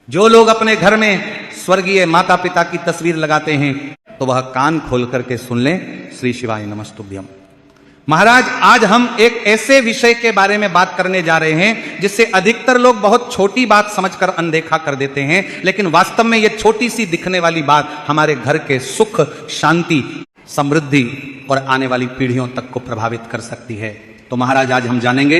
जो लोग अपने घर में स्वर्गीय माता पिता की तस्वीर लगाते हैं तो वह कान खोल करके सुन लें। श्री शिवाय नमस्तुभ्यम। महाराज, आज हम एक ऐसे विषय के बारे में बात करने जा रहे हैं जिससे अधिकतर लोग बहुत छोटी बात समझकर अनदेखा कर देते हैं, लेकिन वास्तव में यह छोटी सी दिखने वाली बात हमारे घर के सुख, शांति, समृद्धि और आने वाली पीढ़ियों तक को प्रभावित कर सकती है। तो महाराज, आज हम जानेंगे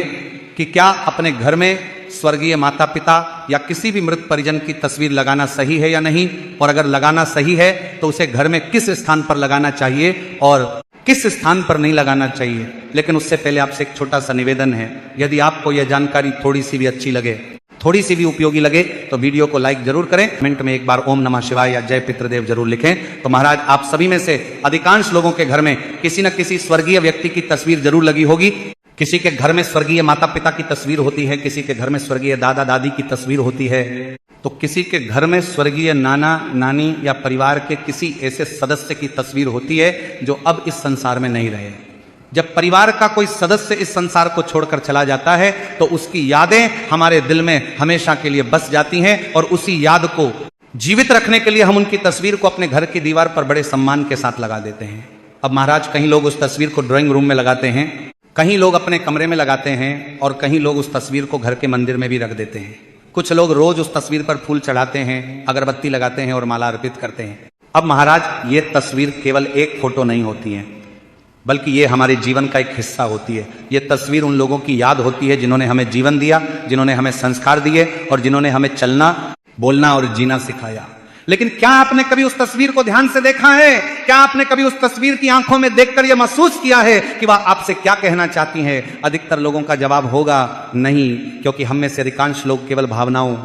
कि क्या अपने घर में स्वर्गीय माता पिता या किसी भी मृत परिजन की तस्वीर लगाना सही है या नहीं, और अगर लगाना सही है तो उसे घर में किस स्थान पर लगाना चाहिए और किस स्थान पर नहीं लगाना चाहिए। लेकिन उससे पहले आपसे एक छोटा सा निवेदन है, यदि आपको यह जानकारी थोड़ी सी भी अच्छी लगे, थोड़ी सी भी उपयोगी लगे तो वीडियो को लाइक जरूर करें। कमेंट में एक बार ओम नमः शिवाय या जय पितृदेव जरूर लिखें। तो महाराज, आप सभी में से अधिकांश लोगों के घर में किसी न किसी स्वर्गीय व्यक्ति की तस्वीर जरूर लगी होगी। किसी के घर में स्वर्गीय माता पिता की तस्वीर होती है, किसी के घर में स्वर्गीय दादा दादी की तस्वीर होती है, तो किसी के घर में स्वर्गीय नाना नानी या परिवार के किसी ऐसे सदस्य की तस्वीर होती है जो अब इस संसार में नहीं रहे। जब परिवार का कोई सदस्य इस संसार को छोड़कर चला जाता है तो उसकी यादें हमारे दिल में हमेशा के लिए बस जाती हैं, और उसी याद को जीवित रखने के लिए हम उनकी तस्वीर को अपने घर की दीवार पर बड़े सम्मान के साथ लगा देते हैं। अब महाराज, कहीं लोग उस तस्वीर को ड्राइंग रूम में लगाते हैं, कहीं लोग अपने कमरे में लगाते हैं, और कहीं लोग उस तस्वीर को घर के मंदिर में भी रख देते हैं। कुछ लोग रोज उस तस्वीर पर फूल चढ़ाते हैं, अगरबत्ती लगाते हैं और माला अर्पित करते हैं। अब महाराज, ये तस्वीर केवल एक फोटो नहीं होती है, बल्कि ये हमारे जीवन का एक हिस्सा होती है। ये तस्वीर उन लोगों की याद होती है जिन्होंने हमें जीवन दिया, जिन्होंने हमें संस्कार दिए और जिन्होंने हमें चलना, बोलना और जीना सिखाया। लेकिन क्या आपने कभी उस तस्वीर को ध्यान से देखा है? क्या आपने कभी उस तस्वीर की आंखों में देखकर यह महसूस किया है कि वह आपसे क्या कहना चाहती है? अधिकतर लोगों का जवाब होगा नहीं, क्योंकि हम में से अधिकांश लोग केवल भावनाओं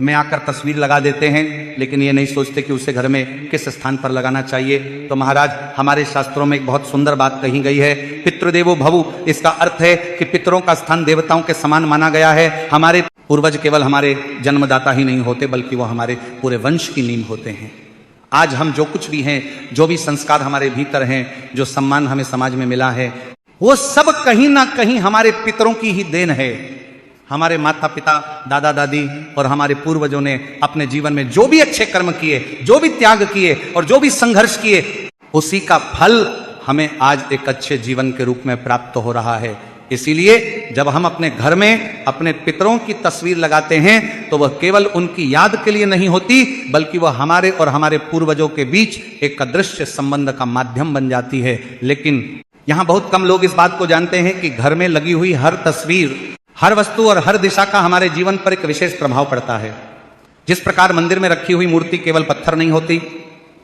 में आकर तस्वीर लगा देते हैं, लेकिन ये नहीं सोचते कि उसे घर में किस स्थान पर लगाना चाहिए। तो महाराज, हमारे शास्त्रों में एक बहुत सुंदर बात कही गई है, पितृदेवो भवु। इसका अर्थ है कि पितरों का स्थान देवताओं के समान माना गया है। हमारे पूर्वज केवल हमारे जन्मदाता ही नहीं होते, बल्कि वो हमारे पूरे वंश की नींव होते हैं। आज हम जो कुछ भी हैं, जो भी संस्कार हमारे भीतर हैं, जो सम्मान हमें समाज में मिला है, वो सब कहीं ना कहीं हमारे पितरों की ही देन है। हमारे माता पिता, दादा दादी और हमारे पूर्वजों ने अपने जीवन में जो भी अच्छे कर्म किए, जो भी त्याग किए और जो भी संघर्ष किए, उसी का फल हमें आज एक अच्छे जीवन के रूप में प्राप्त हो रहा है। इसीलिए जब हम अपने घर में अपने पितरों की तस्वीर लगाते हैं तो वह केवल उनकी याद के लिए नहीं होती, बल्कि वह हमारे और हमारे पूर्वजों के बीच एक अदृश्य संबंध का माध्यम बन जाती है। लेकिन यहां बहुत कम लोग इस बात को जानते हैं कि घर में लगी हुई हर तस्वीर, हर वस्तु और हर दिशा का हमारे जीवन पर एक विशेष प्रभाव पड़ता है। जिस प्रकार मंदिर में रखी हुई मूर्ति केवल पत्थर नहीं होती,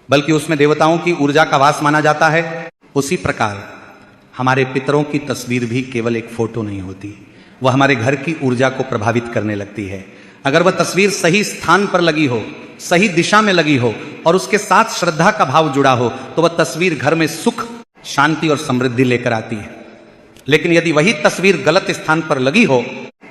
बल्कि उसमें देवताओं की ऊर्जा का वास माना जाता है, उसी प्रकार हमारे पितरों की तस्वीर भी केवल एक फोटो नहीं होती, वह हमारे घर की ऊर्जा को प्रभावित करने लगती है। अगर वह तस्वीर सही स्थान पर लगी हो, सही दिशा में लगी हो और उसके साथ श्रद्धा का भाव जुड़ा हो, तो वह तस्वीर घर में सुख, शांति और समृद्धि लेकर आती है। लेकिन यदि वही तस्वीर गलत स्थान पर लगी हो,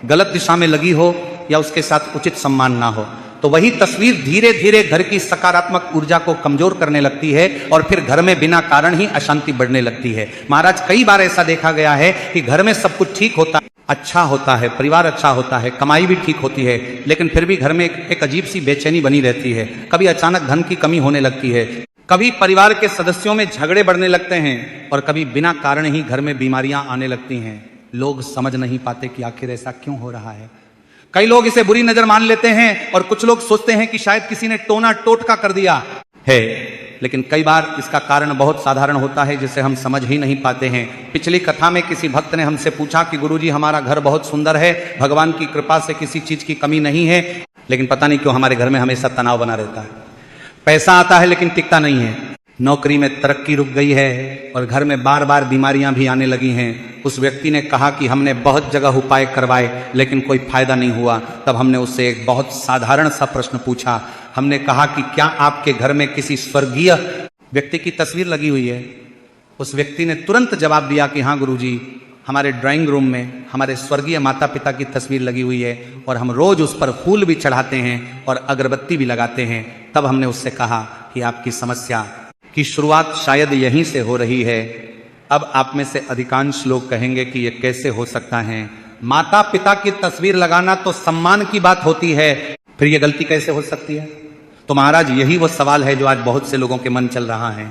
गलत दिशा में लगी हो या उसके साथ उचित सम्मान ना हो, तो वही तस्वीर धीरे धीरे घर की सकारात्मक ऊर्जा को कमजोर करने लगती है और फिर घर में बिना कारण ही अशांति बढ़ने लगती है। महाराज, कई बार ऐसा देखा गया है कि घर में सब कुछ ठीक होता है, अच्छा होता है, परिवार अच्छा होता है, कमाई भी ठीक होती है, लेकिन फिर भी घर में एक अजीब सी बेचैनी बनी रहती है। कभी अचानक धन की कमी होने लगती है, कभी परिवार के सदस्यों में झगड़े बढ़ने लगते हैं और कभी बिना कारण ही घर में बीमारियां आने लगती हैं। लोग समझ नहीं पाते कि आखिर ऐसा क्यों हो रहा है। कई लोग इसे बुरी नजर मान लेते हैं और कुछ लोग सोचते हैं कि शायद किसी ने टोना टोटका कर दिया है, लेकिन कई बार इसका कारण बहुत साधारण होता है जिसे हम समझ ही नहीं पाते हैं। पिछली कथा में किसी भक्त ने हमसे पूछा कि गुरुजी, हमारा घर बहुत सुंदर है, भगवान की कृपा से किसी चीज की कमी नहीं है, लेकिन पता नहीं क्यों हमारे घर में हमेशा तनाव बना रहता है। पैसा आता है लेकिन टिकता नहीं है, नौकरी में तरक्की रुक गई है और घर में बार बार बीमारियां भी आने लगी हैं। उस व्यक्ति ने कहा कि हमने बहुत जगह उपाय करवाए लेकिन कोई फायदा नहीं हुआ। तब हमने उससे एक बहुत साधारण सा प्रश्न पूछा। हमने कहा कि क्या आपके घर में किसी स्वर्गीय व्यक्ति की तस्वीर लगी हुई है? उस व्यक्ति ने तुरंत जवाब दिया कि हाँ गुरुजी, हमारे ड्राइंग रूम में हमारे स्वर्गीय माता पिता की तस्वीर लगी हुई है और हम रोज उस पर फूल भी चढ़ाते हैं और अगरबत्ती भी लगाते हैं। तब हमने उससे कहा कि आपकी समस्या की शुरुआत शायद यहीं से हो रही है। अब आप में से अधिकांश लोग कहेंगे कि यह कैसे हो सकता है? माता पिता की तस्वीर लगाना तो सम्मान की बात होती है, फिर ये गलती कैसे हो सकती है? तो महाराज यही वो सवाल है जो आज बहुत से लोगों के मन चल रहा है।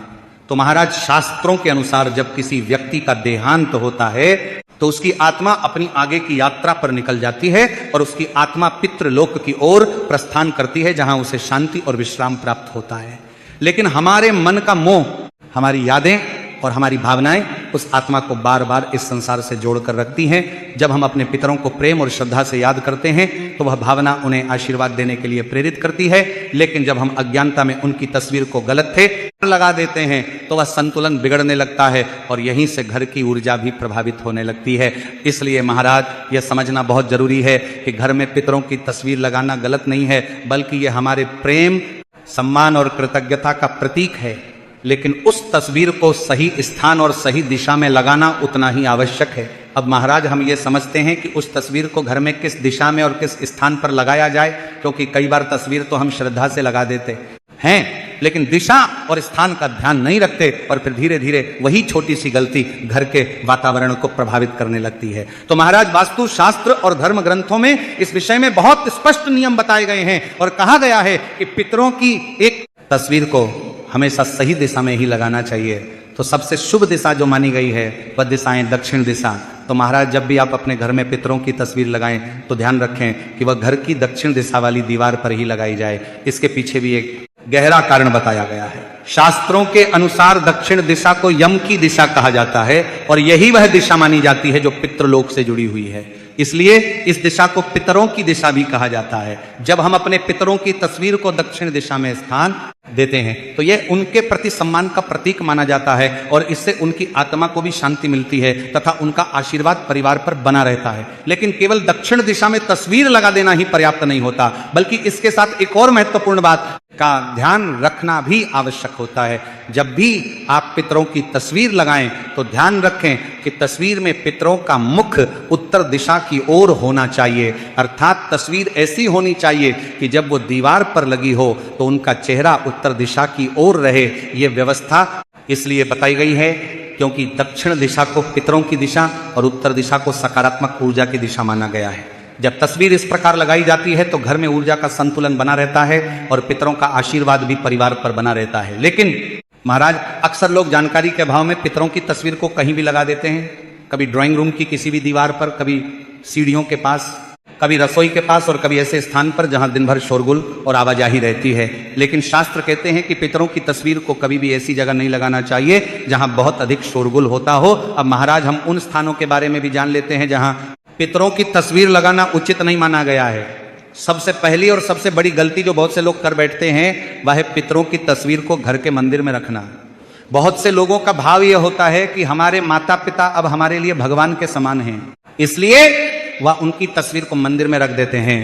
तो महाराज शास्त्रों के अनुसार जब किसी व्यक्ति का देहांत होता है तो उसकी आत्मा अपनी आगे की यात्रा पर निकल जाती है और उसकी आत्मा पितृलोक की ओर प्रस्थान करती है, जहां उसे शांति और विश्राम प्राप्त होता है। लेकिन हमारे मन का मोह, हमारी यादें और हमारी भावनाएं उस आत्मा को बार बार इस संसार से जोड़कर रखती हैं। जब हम अपने पितरों को प्रेम और श्रद्धा से याद करते हैं तो वह भावना उन्हें आशीर्वाद देने के लिए प्रेरित करती है। लेकिन जब हम अज्ञानता में उनकी तस्वीर को गलत थे लगा देते हैं तो वह संतुलन बिगड़ने लगता है और यहीं से घर की ऊर्जा भी प्रभावित होने लगती है। इसलिए महाराज यह समझना बहुत जरूरी है कि घर में पितरों की तस्वीर लगाना गलत नहीं है, बल्कि यह हमारे प्रेम, सम्मान और कृतज्ञता का प्रतीक है। लेकिन उस तस्वीर को सही स्थान और सही दिशा में लगाना उतना ही आवश्यक है। अब महाराज हम ये समझते हैं कि उस तस्वीर को घर में किस दिशा में और किस स्थान पर लगाया जाए, क्योंकि कई बार तस्वीर तो हम श्रद्धा से लगा देते हैं लेकिन दिशा और स्थान का ध्यान नहीं रखते और फिर धीरे धीरे वही छोटी सी गलती घर के वातावरण को प्रभावित करने लगती है। तो महाराज वास्तु शास्त्र और धर्म ग्रंथों में इस विषय में बहुत स्पष्ट नियम बताए गए हैं और कहा गया है कि पितरों की एक तस्वीर को हमेशा सही दिशा में ही लगाना चाहिए। तो सबसे शुभ दिशा जो मानी गई है वह दिशाएं दक्षिण दिशा। तो महाराज जब भी आप अपने घर में पितरों की तस्वीर लगाएं तो ध्यान रखें कि वह घर की दक्षिण दिशा वाली दीवार पर ही लगाई जाए। इसके पीछे भी एक गहरा कारण बताया गया है। शास्त्रों के अनुसार दक्षिण दिशा को यम की दिशा कहा जाता है और यही वह दिशा मानी जाती है जो पितृलोक से जुड़ी हुई है। इसलिए इस दिशा को पितरों की दिशा भी कहा जाता है। जब हम अपने पितरों की तस्वीर को दक्षिण दिशा में स्थान देते हैं तो यह उनके प्रति सम्मान का प्रतीक माना जाता है और इससे उनकी आत्मा को भी शांति मिलती है तथा उनका आशीर्वाद परिवार पर बना रहता है। लेकिन केवल दक्षिण दिशा में तस्वीर लगा देना ही पर्याप्त नहीं होता, बल्कि इसके साथ एक और महत्वपूर्ण बात का ध्यान रखना भी आवश्यक होता है। जब भी आप पितरों की तस्वीर लगाएं तो ध्यान रखें कि तस्वीर में पितरों का मुख उत्तर दिशा की ओर होना चाहिए, अर्थात तस्वीर ऐसी होनी चाहिए कि जब वो दीवार पर लगी हो तो उनका चेहरा उत्तर दिशा की ओर रहे। ये व्यवस्था इसलिए बताई गई है क्योंकि दक्षिण दिशा को पितरों की दिशा और उत्तर दिशा को सकारात्मक ऊर्जा की दिशा माना गया है। जब तस्वीर इस प्रकार लगाई जाती है तो घर में ऊर्जा का संतुलन बना रहता है और पितरों का आशीर्वाद भी परिवार पर बना रहता है। लेकिन महाराज अक्सर लोग जानकारी के अभाव में पितरों की तस्वीर को कहीं भी लगा देते हैं, कभी ड्राइंग रूम की किसी भी दीवार पर, कभी सीढ़ियों के पास, कभी रसोई के पास और कभी ऐसे स्थान पर जहां दिन भर शोरगुल और आवाजाही रहती है। लेकिन शास्त्र कहते हैं कि पितरों की तस्वीर को कभी भी ऐसी जगह नहीं लगाना चाहिए जहां बहुत अधिक शोरगुल होता हो। अब महाराज हम उन स्थानों के बारे में भी जान लेते हैं जहां पितरों की तस्वीर लगाना उचित नहीं माना गया है। सबसे पहली और सबसे बड़ी गलती जो बहुत से लोग कर बैठते हैं वह है पितरों की तस्वीर को घर के मंदिर में रखना। बहुत से लोगों का भाव यह होता है कि हमारे माता पिता अब हमारे लिए भगवान के समान हैं, इसलिए वह उनकी तस्वीर को मंदिर में रख देते हैं।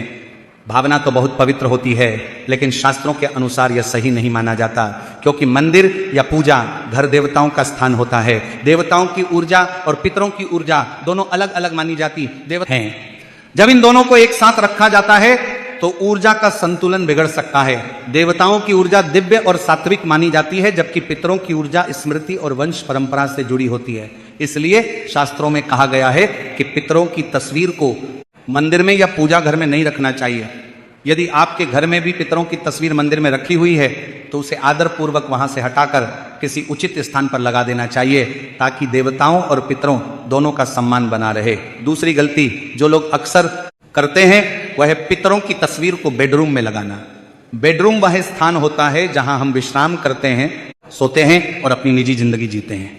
भावना तो बहुत पवित्र होती है लेकिन शास्त्रों के अनुसार यह सही नहीं माना जाता, क्योंकि मंदिर या पूजा घर देवताओं का स्थान होता है। देवताओं की ऊर्जा और पितरों की ऊर्जा दोनों अलग अलग मानी जाती हैं। जब इन दोनों को एक साथ रखा जाता है तो ऊर्जा का संतुलन बिगड़ सकता है। देवताओं की ऊर्जा दिव्य और सात्विक मानी जाती है, जबकि पितरों की ऊर्जा स्मृति और वंश परंपरा से जुड़ी होती है। इसलिए शास्त्रों में कहा गया है कि पितरों की तस्वीर को मंदिर में या पूजा घर में नहीं रखना चाहिए। यदि आपके घर में भी पितरों की तस्वीर मंदिर में रखी हुई है तो उसे आदर पूर्वक वहां से हटाकर किसी उचित स्थान पर लगा देना चाहिए, ताकि देवताओं और पितरों दोनों का सम्मान बना रहे। दूसरी गलती जो लोग अक्सर करते हैं वह है पितरों की तस्वीर को बेडरूम में लगाना। बेडरूम वह स्थान होता है जहां हम विश्राम करते हैं, सोते हैं और अपनी निजी जिंदगी जीते हैं।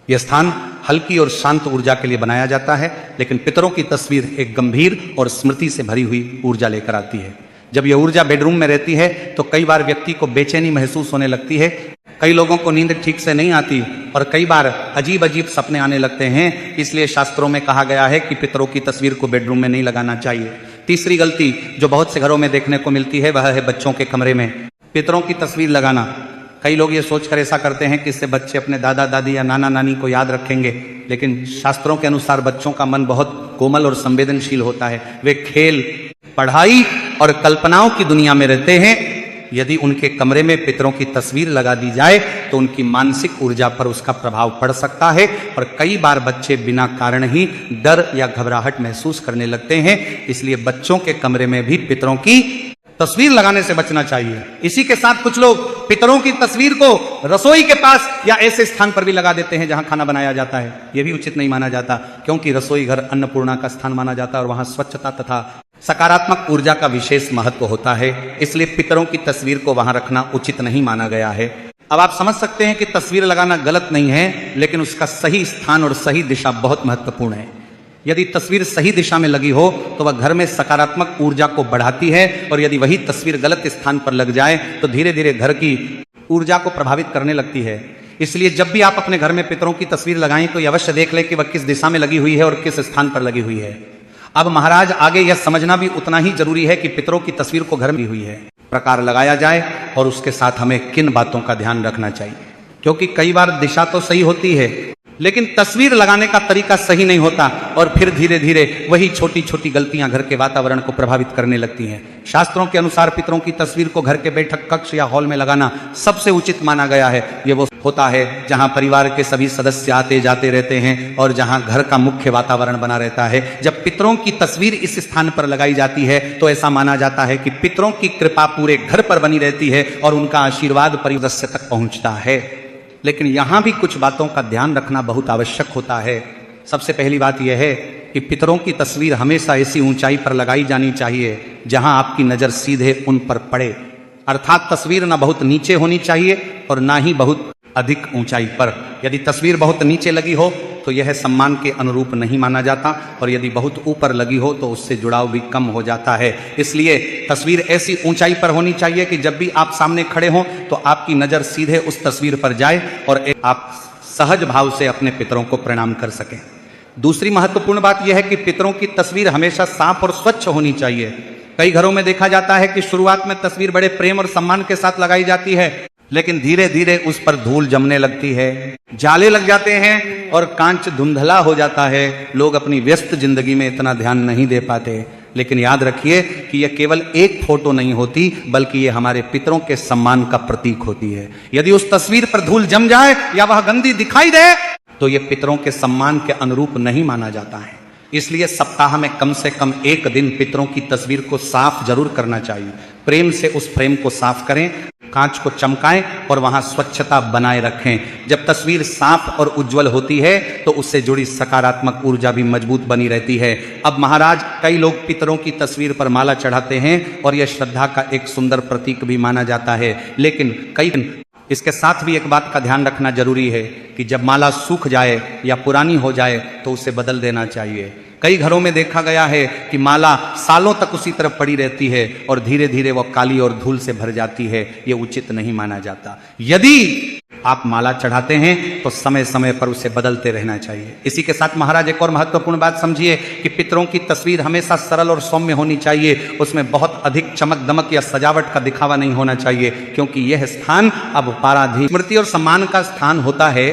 यह स्थान हल्की और शांत ऊर्जा के लिए बनाया जाता है, लेकिन पितरों की तस्वीर एक गंभीर और स्मृति से भरी हुई ऊर्जा लेकर आती है। जब यह ऊर्जा बेडरूम में रहती है तो कई बार व्यक्ति को बेचैनी महसूस होने लगती है, कई लोगों को नींद ठीक से नहीं आती और कई बार अजीब अजीब सपने आने लगते हैं। इसलिए शास्त्रों में कहा गया है कि पितरों की तस्वीर को बेडरूम में नहीं लगाना चाहिए। तीसरी गलती जो बहुत से घरों में देखने को मिलती है वह है बच्चों के कमरे में पितरों की तस्वीर लगाना। कई लोग ये सोचकर ऐसा करते हैं कि इससे बच्चे अपने दादा दादी या नाना नानी को याद रखेंगे, लेकिन शास्त्रों के अनुसार बच्चों का मन बहुत कोमल और संवेदनशील होता है। वे खेल, पढ़ाई और कल्पनाओं की दुनिया में रहते हैं। यदि उनके कमरे में पितरों की तस्वीर लगा दी जाए तो उनकी मानसिक ऊर्जा पर उसका प्रभाव पड़ सकता है और कई बार बच्चे बिना कारण ही डर या घबराहट महसूस करने लगते हैं। इसलिए बच्चों के कमरे में भी पितरों की तस्वीर लगाने से बचना चाहिए। इसी के साथ कुछ लोग पितरों की तस्वीर को रसोई के पास या ऐसे स्थान पर भी लगा देते हैं जहां खाना बनाया जाता है। यह भी उचित नहीं माना जाता, क्योंकि रसोई घर अन्नपूर्णा का स्थान माना जाता है और वहां स्वच्छता तथा सकारात्मक ऊर्जा का विशेष महत्व होता है। इसलिए पितरों की तस्वीर को वहां रखना उचित नहीं माना गया है। अब आप समझ सकते हैं कि तस्वीर लगाना गलत नहीं है, लेकिन उसका सही स्थान और सही दिशा बहुत महत्वपूर्ण है। यदि तस्वीर सही दिशा में लगी हो तो वह घर में सकारात्मक ऊर्जा को बढ़ाती है, और यदि वही तस्वीर गलत स्थान पर लग जाए तो धीरे धीरे घर की ऊर्जा को प्रभावित करने लगती है। इसलिए जब भी आप अपने घर में पितरों की तस्वीर लगाएं तो ये अवश्य देख लें कि वह किस दिशा में लगी हुई है और किस स्थान पर लगी हुई है। अब महाराज आगे यह समझना भी उतना ही जरूरी है कि पितरों की तस्वीर को घर में हुई है प्रकार लगाया जाए, और उसके साथ हमें किन बातों का ध्यान रखना चाहिए। क्योंकि कई बार दिशा तो सही होती है, लेकिन तस्वीर लगाने का तरीका सही नहीं होता, और फिर धीरे धीरे वही छोटी छोटी गलतियां घर के वातावरण को प्रभावित करने लगती हैं। शास्त्रों के अनुसार पितरों की तस्वीर को घर के बैठक कक्ष या हॉल में लगाना सबसे उचित माना गया है। ये वो होता है जहां परिवार के सभी सदस्य आते जाते रहते हैं और जहां घर का मुख्य वातावरण बना रहता है। जब पितरों की तस्वीर इस स्थान पर लगाई जाती है तो ऐसा माना जाता है कि पितरों की कृपा पूरे घर पर बनी रहती है और उनका आशीर्वाद परिवार तक पहुंचता है। लेकिन यहां भी कुछ बातों का ध्यान रखना बहुत आवश्यक होता है। सबसे पहली बात यह है कि पितरों की तस्वीर हमेशा ऐसी ऊंचाई पर लगाई जानी चाहिए जहां आपकी नजर सीधे उन पर पड़े, अर्थात तस्वीर ना बहुत नीचे होनी चाहिए और ना ही बहुत अधिक ऊंचाई पर। यदि तस्वीर बहुत नीचे लगी हो तो यह सम्मान के अनुरूप नहीं माना जाता, और यदि बहुत ऊपर लगी हो तो उससे जुड़ाव भी कम हो जाता है। इसलिए तस्वीर ऐसी ऊंचाई पर होनी चाहिए कि जब भी आप सामने खड़े हों तो आपकी नजर सीधे उस तस्वीर पर जाए और आप सहज भाव से अपने पितरों को प्रणाम कर सकें। दूसरी महत्वपूर्ण बात यह है कि पितरों की तस्वीर हमेशा साफ और स्वच्छ होनी चाहिए। कई घरों में देखा जाता है कि शुरुआत में तस्वीर बड़े प्रेम और सम्मान के साथ लगाई जाती है, लेकिन धीरे धीरे उस पर धूल जमने लगती है, जाले लग जाते हैं और कांच धुंधला हो जाता है। लोग अपनी व्यस्त जिंदगी में इतना ध्यान नहीं दे पाते। लेकिन याद रखिए कि यह केवल एक फोटो नहीं होती, बल्कि यह हमारे पितरों के सम्मान का प्रतीक होती है। यदि उस तस्वीर पर धूल जम जाए या वह गंदी दिखाई दे तो यह पितरों के सम्मान के अनुरूप नहीं माना जाता है। इसलिए सप्ताह में कम से कम एक दिन पितरों की तस्वीर को साफ जरूर करना चाहिए। प्रेम से उस फ्रेम को साफ करें, कांच को चमकाएं और वहां स्वच्छता बनाए रखें। जब तस्वीर साफ और उज्जवल होती है तो उससे जुड़ी सकारात्मक ऊर्जा भी मजबूत बनी रहती है। अब महाराज कई लोग पितरों की तस्वीर पर माला चढ़ाते हैं और यह श्रद्धा का एक सुंदर प्रतीक भी माना जाता है, लेकिन इसके साथ भी एक बात का ध्यान रखना जरूरी है कि जब माला सूख जाए या पुरानी हो जाए तो उसे बदल देना चाहिए। कई घरों में देखा गया है कि माला सालों तक उसी तरफ पड़ी रहती है और धीरे धीरे वह काली और धूल से भर जाती है। ये उचित नहीं माना जाता। यदि आप माला चढ़ाते हैं तो समय समय पर उसे बदलते रहना चाहिए। इसी के साथ महाराज एक और महत्वपूर्ण बात समझिए कि पितरों की तस्वीर हमेशा सरल और सौम्य होनी चाहिए। उसमें बहुत अधिक चमक दमक या सजावट का दिखावा नहीं होना चाहिए, क्योंकि यह स्थान अब पाराधीन स्मृति और सम्मान का स्थान होता है,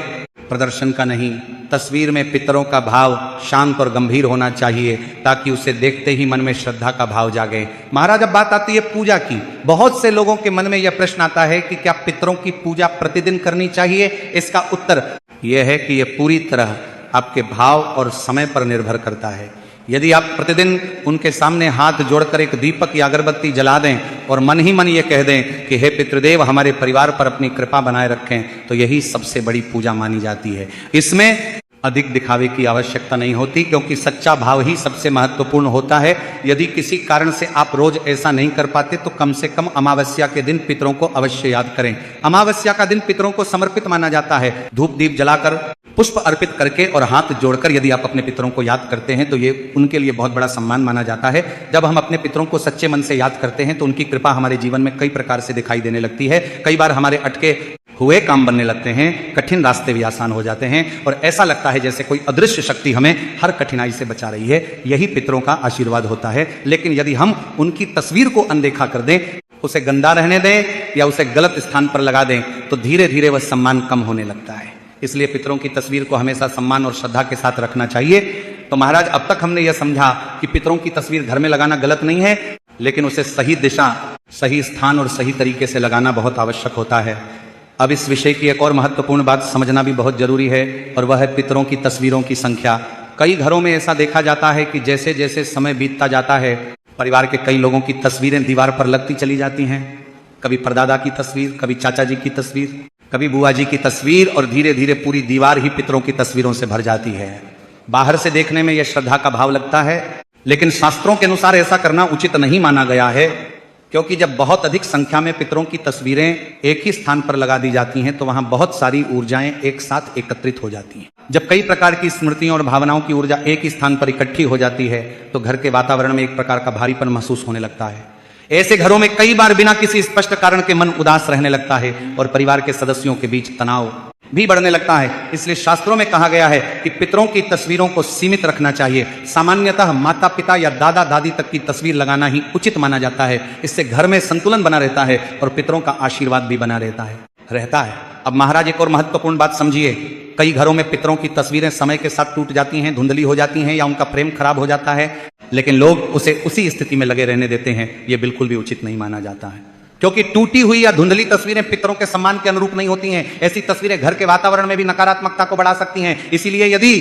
प्रदर्शन का नहीं। तस्वीर में पितरों का भाव शांत और गंभीर होना चाहिए ताकि उसे देखते ही मन में श्रद्धा का भाव जागे। महाराज अब बात आती है पूजा की। बहुत से लोगों के मन में यह प्रश्न आता है कि क्या पितरों की पूजा प्रतिदिन करनी चाहिए? इसका उत्तर यह है कि यह पूरी तरह आपके भाव और समय पर निर्भर करता है। यदि आप प्रतिदिन उनके सामने हाथ जोड़कर एक दीपक या अगरबत्ती जला दें और मन ही मन ये कह दें कि हे पितृदेव हमारे परिवार पर अपनी कृपा बनाए रखें, तो यही सबसे बड़ी पूजा मानी जाती है। इसमें अधिक दिखावे की आवश्यकता नहीं होती, क्योंकि सच्चा भाव ही सबसे महत्वपूर्ण होता है। यदि किसी कारण से आप रोज ऐसा नहीं कर पाते तो कम से कम अमावस्या के दिन पितरों को अवश्य याद करें। अमावस्या का दिन पितरों को समर्पित माना जाता है। धूप दीप जलाकर, पुष्प अर्पित करके और हाथ जोड़कर यदि आप अपने पितरों को याद करते हैं तो ये उनके लिए बहुत बड़ा सम्मान माना जाता है। जब हम अपने पितरों को सच्चे मन से याद करते हैं तो उनकी कृपा हमारे जीवन में कई प्रकार से दिखाई देने लगती है। कई बार हमारे अटके हुए काम बनने लगते हैं, कठिन रास्ते भी आसान हो जाते हैं और ऐसा लगता है जैसे कोई अदृश्य शक्ति हमें हर कठिनाई से बचा रही है। यही पितरों का आशीर्वाद होता है। लेकिन यदि हम उनकी तस्वीर को अनदेखा कर दें, उसे गंदा रहने दें या उसे गलत स्थान पर लगा दें तो धीरे धीरे वह सम्मान कम होने लगता है। इसलिए पितरों की तस्वीर को हमेशा सम्मान और श्रद्धा के साथ रखना चाहिए। तो महाराज अब तक हमने यह समझा कि पितरों की तस्वीर घर में लगाना गलत नहीं है, लेकिन उसे सही दिशा, सही स्थान और सही तरीके से लगाना बहुत आवश्यक होता है। अब इस विषय की एक और महत्वपूर्ण बात समझना भी बहुत जरूरी है और वह है पितरों की तस्वीरों की संख्या। कई घरों में ऐसा देखा जाता है कि जैसे जैसे समय बीतता जाता है परिवार के कई लोगों की तस्वीरें दीवार पर लगती चली जाती हैं, कभी परदादा की तस्वीर, कभी चाचा जी की तस्वीर, कभी बुआ जी की तस्वीर, और धीरे धीरे पूरी दीवार ही पितरों की तस्वीरों से भर जाती है। बाहर से देखने में यह श्रद्धा का भाव लगता है, लेकिन शास्त्रों के अनुसार ऐसा करना उचित नहीं माना गया है, क्योंकि जब बहुत अधिक संख्या में पितरों की तस्वीरें एक ही स्थान पर लगा दी जाती हैं तो वहां बहुत सारी ऊर्जाएं एक साथ एकत्रित हो जाती हैं। जब कई प्रकार की स्मृतियों और भावनाओं की ऊर्जा एक ही स्थान पर इकट्ठी हो जाती है तो घर के वातावरण में एक प्रकार का भारीपन महसूस होने लगता है। ऐसे घरों में कई बार बिना किसी स्पष्ट कारण के मन उदास रहने लगता है और परिवार के सदस्यों के बीच तनाव भी बढ़ने लगता है। इसलिए शास्त्रों में कहा गया है कि पितरों की तस्वीरों को सीमित रखना चाहिए। सामान्यतः माता पिता या दादा दादी तक की तस्वीर लगाना ही उचित माना जाता है। इससे घर में संतुलन बना रहता है और पितरों का आशीर्वाद भी बना रहता है। अब महाराज एक और महत्वपूर्ण बात समझिए, कई घरों में पितरों की तस्वीरें समय के साथ टूट जाती हैं, धुंधली हो जाती हैं या उनका फ्रेम खराब हो जाता है, लेकिन लोग उसे उसी स्थिति में लगे रहने देते हैं। यह बिल्कुल भी उचित नहीं माना जाता है, क्योंकि टूटी हुई या धुंधली तस्वीरें पितरों के सम्मान के अनुरूप नहीं होती हैं। ऐसी तस्वीरें घर के वातावरण में भी नकारात्मकता को बढ़ा सकती हैं। इसीलिए यदि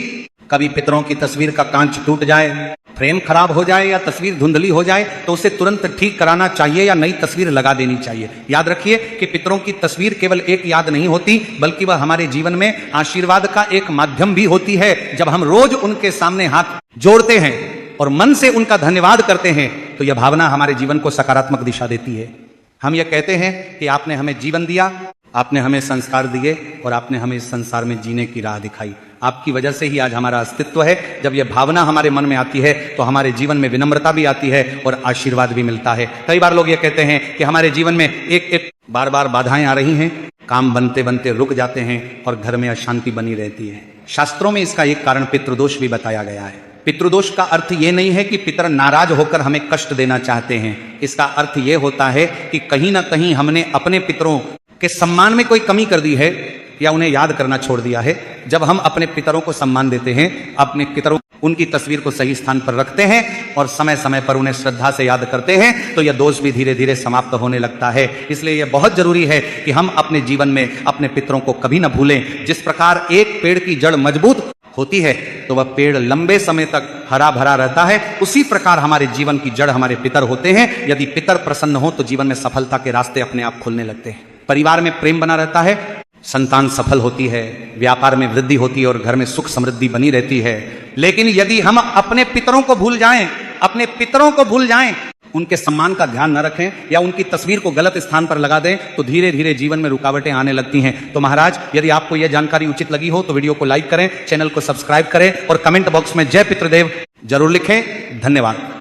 कभी पितरों की तस्वीर का कांच टूट जाए, फ्रेम खराब हो जाए या तस्वीर धुंधली हो जाए तो उसे तुरंत ठीक कराना चाहिए या नई तस्वीर लगा देनी चाहिए। याद रखिए कि पितरों की तस्वीर केवल एक याद नहीं होती, बल्कि वह हमारे जीवन में आशीर्वाद का एक माध्यम भी होती है। जब हम रोज उनके सामने हाथ जोड़ते हैं और मन से उनका धन्यवाद करते हैं तो यह भावना हमारे जीवन को सकारात्मक दिशा देती है। हम यह कहते हैं कि आपने हमें जीवन दिया, आपने हमें संस्कार दिए और आपने हमें इस संसार में जीने की राह दिखाई। आपकी वजह से ही आज हमारा अस्तित्व है। जब यह भावना हमारे मन में आती है तो हमारे जीवन में विनम्रता भी आती है और आशीर्वाद भी मिलता है। कई बार लोग ये कहते हैं कि हमारे जीवन में एक बार बाधाएं आ रही हैं, काम बनते बनते रुक जाते हैं और घर में अशांति बनी रहती है। शास्त्रों में इसका एक कारण पितृदोष भी बताया गया है। पितृदोष का अर्थ ये नहीं है कि पितर नाराज होकर हमें कष्ट देना चाहते हैं। इसका अर्थ ये होता है कि कहीं ना कहीं हमने अपने पितरों के सम्मान में कोई कमी कर दी है या उन्हें याद करना छोड़ दिया है। जब हम अपने पितरों को सम्मान देते हैं, अपने पितरों उनकी तस्वीर को सही स्थान पर रखते हैं और समय समय पर उन्हें श्रद्धा से याद करते हैं तो यह दोष भी धीरे धीरे समाप्त होने लगता है। इसलिए यह बहुत जरूरी है कि हम अपने जीवन में अपने पितरों को कभी न भूलें। जिस प्रकार एक पेड़ की जड़ मजबूत होती है तो वह पेड़ लंबे समय तक हरा भरा रहता है, उसी प्रकार हमारे जीवन की जड़ हमारे पितर होते हैं। यदि पितर प्रसन्न हो तो जीवन में सफलता के रास्ते अपने आप खुलने लगते हैं। परिवार में प्रेम बना रहता है, संतान सफल होती है, व्यापार में वृद्धि होती है और घर में सुख समृद्धि बनी रहती है। लेकिन यदि हम अपने पितरों को भूल जाएं, उनके सम्मान का ध्यान न रखें या उनकी तस्वीर को गलत स्थान पर लगा दें तो धीरे धीरे जीवन में रुकावटें आने लगती हैं। तो महाराज, यदि आपको यह जानकारी उचित लगी हो तो वीडियो को लाइक करें, चैनल को सब्सक्राइब करें और कमेंट बॉक्स में जय पितृदेव जरूर लिखें। धन्यवाद।